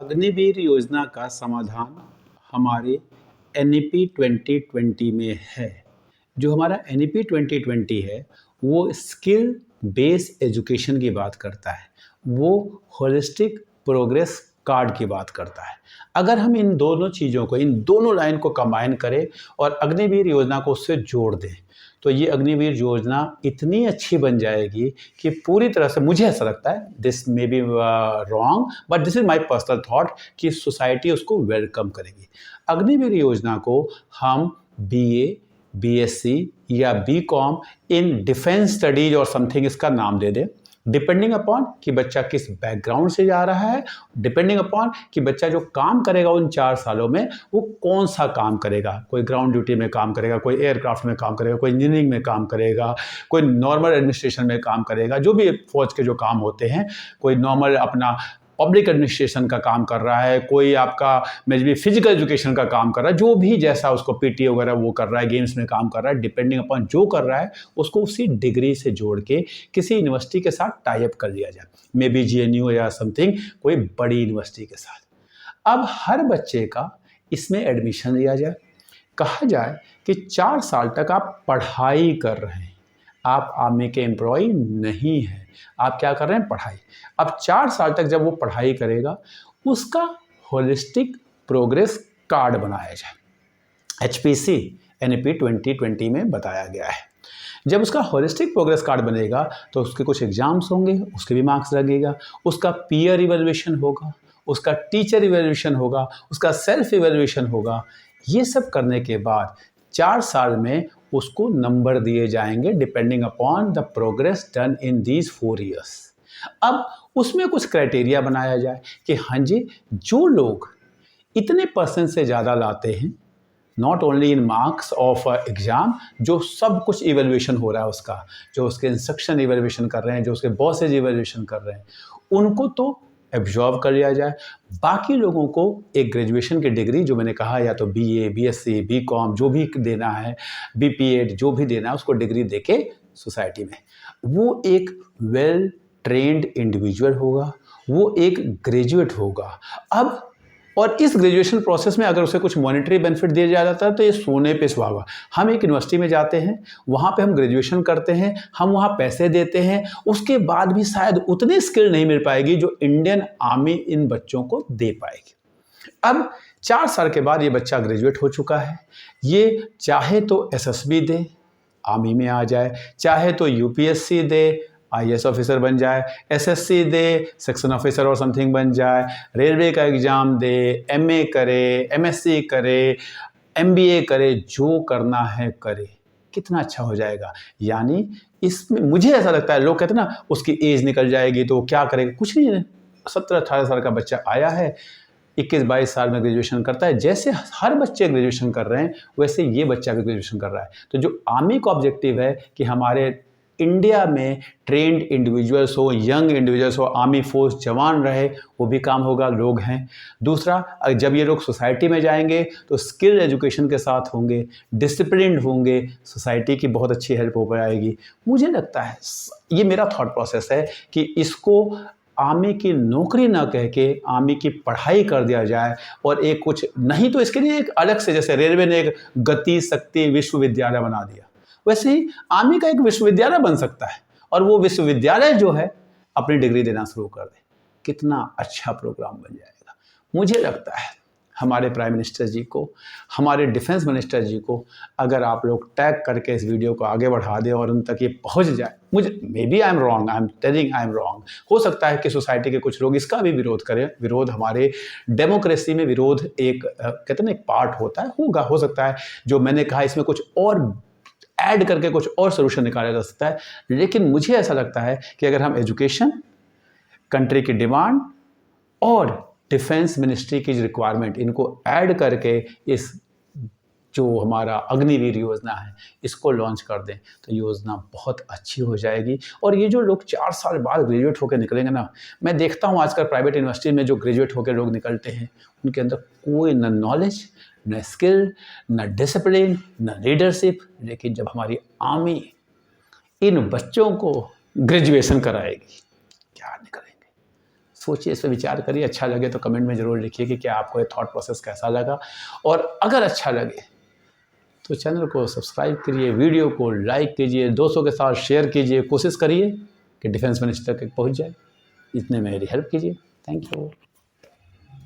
अग्निवीर योजना का समाधान हमारे एनईपी 2020 में है। जो हमारा एनईपी 2020 है वो स्किल बेस्ड एजुकेशन की बात करता है, वो होलिस्टिक प्रोग्रेस कार्ड की बात करता है। अगर हम इन दोनों चीज़ों को, इन दोनों लाइन को कंबाइन करें और अग्निवीर योजना को उससे जोड़ दें तो ये अग्निवीर योजना इतनी अच्छी बन जाएगी कि पूरी तरह से, मुझे ऐसा लगता है, this may be wrong but this is my personal thought, कि सोसाइटी उसको वेलकम करेगी। अग्निवीर योजना को हम बीए, बीएससी या बीकॉम इन डिफेंस स्टडीज और समथिंग इसका नाम दे दें, डिपेंडिंग अपॉन कि बच्चा किस बैकग्राउंड से जा रहा है, डिपेंडिंग अपॉन कि बच्चा जो काम करेगा उन 4 सालों में वो कौन सा काम करेगा। कोई ग्राउंड ड्यूटी में काम करेगा, कोई एयरक्राफ्ट में काम करेगा, कोई इंजीनियरिंग में काम करेगा, कोई नॉर्मल एडमिनिस्ट्रेशन में काम करेगा, जो भी फौज के जो काम होते हैं, कोई नॉर्मल अपना पब्लिक एडमिनिस्ट्रेशन का काम कर रहा है, कोई आपका मे बी फिजिकल एजुकेशन का काम कर रहा है, जो भी जैसा उसको पीटी वगैरह वो कर रहा है, गेम्स में काम कर रहा है, डिपेंडिंग अपॉन जो कर रहा है उसको उसी डिग्री से जोड़ के किसी यूनिवर्सिटी के साथ टाई अप कर लिया जाए, मे बी जेएनयू या समथिंग, कोई बड़ी यूनिवर्सिटी के साथ। अब हर बच्चे का इसमें एडमिशन लिया जाए, कहा जाए कि 4 साल तक आप पढ़ाई कर रहे हैं, आप आर्मी के एम्प्लॉय नहीं हैं, आप क्या कर रहे हैं, पढ़ाई। अब 4 साल तक जब वो पढ़ाई करेगा उसका होलिस्टिक प्रोग्रेस कार्ड बनाया जाए, एचपीसी एनईपी 2020 में बताया गया है। जब उसका होलिस्टिक प्रोग्रेस कार्ड बनेगा तो उसके कुछ एग्जाम्स होंगे, उसके भी मार्क्स लगेगा, उसका पीयर इवैल्यूएशन होगा, उसका टीचर इवैल्यूएशन होगा, उसका सेल्फ इवैल्यूएशन होगा। ये सब करने के बाद 4 साल में उसको नंबर दिए जाएंगे depending upon the progress done in these 4 years. अब उसमें कुछ क्राइटेरिया बनाया जाए कि हाँ जी, जो लोग इतने परसेंट से ज़्यादा लाते हैं, not only in marks of exam, जो सब कुछ इवैल्यूएशन हो रहा है उसका, जो उसके इंस्ट्रक्शन इवैल्यूएशन कर रहे हैं, जो उसके बॉसेज इवैल्यूएशन कर रहे हैं, उनको तो एब्जॉर्व कर लिया जाए। बाकी लोगों को एक ग्रेजुएशन की डिग्री, जो मैंने कहा, या तो बीए, बीएससी, बीकॉम जो भी देना है, बीपीएड जो भी देना है, उसको डिग्री देके सोसाइटी में वो एक वेल ट्रेंड इंडिविजुअल होगा, वो एक ग्रेजुएट होगा। अब और इस ग्रेजुएशन प्रोसेस में अगर उसे कुछ मॉनेटरी बेनिफिट दिया जाता है तो ये सोने पे सुहागा। हम एक यूनिवर्सिटी में जाते हैं, वहाँ पे हम ग्रेजुएशन करते हैं, हम वहाँ पैसे देते हैं, उसके बाद भी शायद उतनी स्किल नहीं मिल पाएगी जो इंडियन आर्मी इन बच्चों को दे पाएगी। अब 4 साल के बाद ये बच्चा ग्रेजुएट हो चुका है, ये चाहे तो एसएसबी दे, आर्मी में आ जाए, चाहे तो यूपीएससी दे, आईएएस ऑफिसर बन जाए, एसएससी दे, सेक्शन ऑफिसर और समथिंग बन जाए, रेलवे का एग्ज़ाम दे, एमए करे, एमएससी करे, एमबीए करे, जो करना है करे, कितना अच्छा हो जाएगा। यानी इसमें मुझे ऐसा लगता है, लोग कहते हैं ना उसकी एज निकल जाएगी तो क्या करेगा, कुछ नहीं है। 17-18 साल का बच्चा आया है, 21-22 साल में ग्रेजुएशन करता है। जैसे हर बच्चे ग्रेजुएशन कर रहे हैं वैसे ये बच्चा भी ग्रेजुएशन कर रहा है। तो जो आर्मी का ऑब्जेक्टिव है कि हमारे इंडिया में ट्रेंड इंडिविजुअल्स हो, यंग इंडिविजुअल्स हो, आर्मी फोर्स जवान रहे, वो भी काम होगा, लोग हैं। दूसरा, जब ये लोग सोसाइटी में जाएंगे तो स्किल एजुकेशन के साथ होंगे, डिसिप्लिन्ड होंगे, सोसाइटी की बहुत अच्छी हेल्प हो पाएगी। मुझे लगता है, ये मेरा थॉट प्रोसेस है, कि इसको आर्मी की नौकरी ना कह के आर्मी की पढ़ाई कर दिया जाए, और एक कुछ नहीं तो इसके लिए एक अलग से, जैसे रेलवे ने एक गति शक्ति विश्वविद्यालय बना दिया, वैसे ही आर्मी का एक विश्वविद्यालय बन सकता है, और वो विश्वविद्यालय जो है अपनी डिग्री देना शुरू कर दे। कितना अच्छा प्रोग्राम बन जाएगा। मुझे लगता है हमारे प्राइम मिनिस्टर जी को, हमारे डिफेंस मिनिस्टर जी को अगर आप लोग टैग करके इस वीडियो को आगे बढ़ा दें और उन तक ये पहुंच जाए, मुझे may be I am wrong, I am telling I am wrong, हो सकता है कि सोसाइटी के कुछ लोग इसका भी विरोध करें। विरोध हमारे डेमोक्रेसी में विरोध एक कहते हैं ना, एक पार्ट होता है, होगा, हो सकता है जो मैंने कहा इसमें कुछ और ऐड करके कुछ और सोल्यूशन निकाला जा सकता है। लेकिन मुझे ऐसा लगता है कि अगर हम एजुकेशन, कंट्री की डिमांड और डिफेंस मिनिस्ट्री की रिक्वायरमेंट, इनको ऐड करके इस जो हमारा अग्निवीर योजना है इसको लॉन्च कर दें तो योजना बहुत अच्छी हो जाएगी। और ये जो लोग 4 साल बाद ग्रेजुएट होकर निकलेंगे ना, मैं देखता हूँ आजकल प्राइवेट यूनिवर्सिटी में जो ग्रेजुएट होकर लोग निकलते हैं, उनके अंदर कोई न नॉलेज, न स्किल, न डिसिप्लिन, न लीडरशिप। लेकिन जब हमारी आर्मी इन बच्चों को ग्रेजुएशन कराएगी, क्या निकलेंगे। सोचिए, इस पर विचार करिए। अच्छा लगे तो कमेंट में ज़रूर लिखिए कि क्या आपको ये थॉट प्रोसेस कैसा लगा, और अगर अच्छा लगे तो चैनल को सब्सक्राइब करिए, वीडियो को लाइक कीजिए, दोस्तों के साथ शेयर कीजिए, कोशिश करिए कि डिफेंस मिनिस्टर तक पहुंच जाए। इतने में मेरी हेल्प कीजिए। Thank you.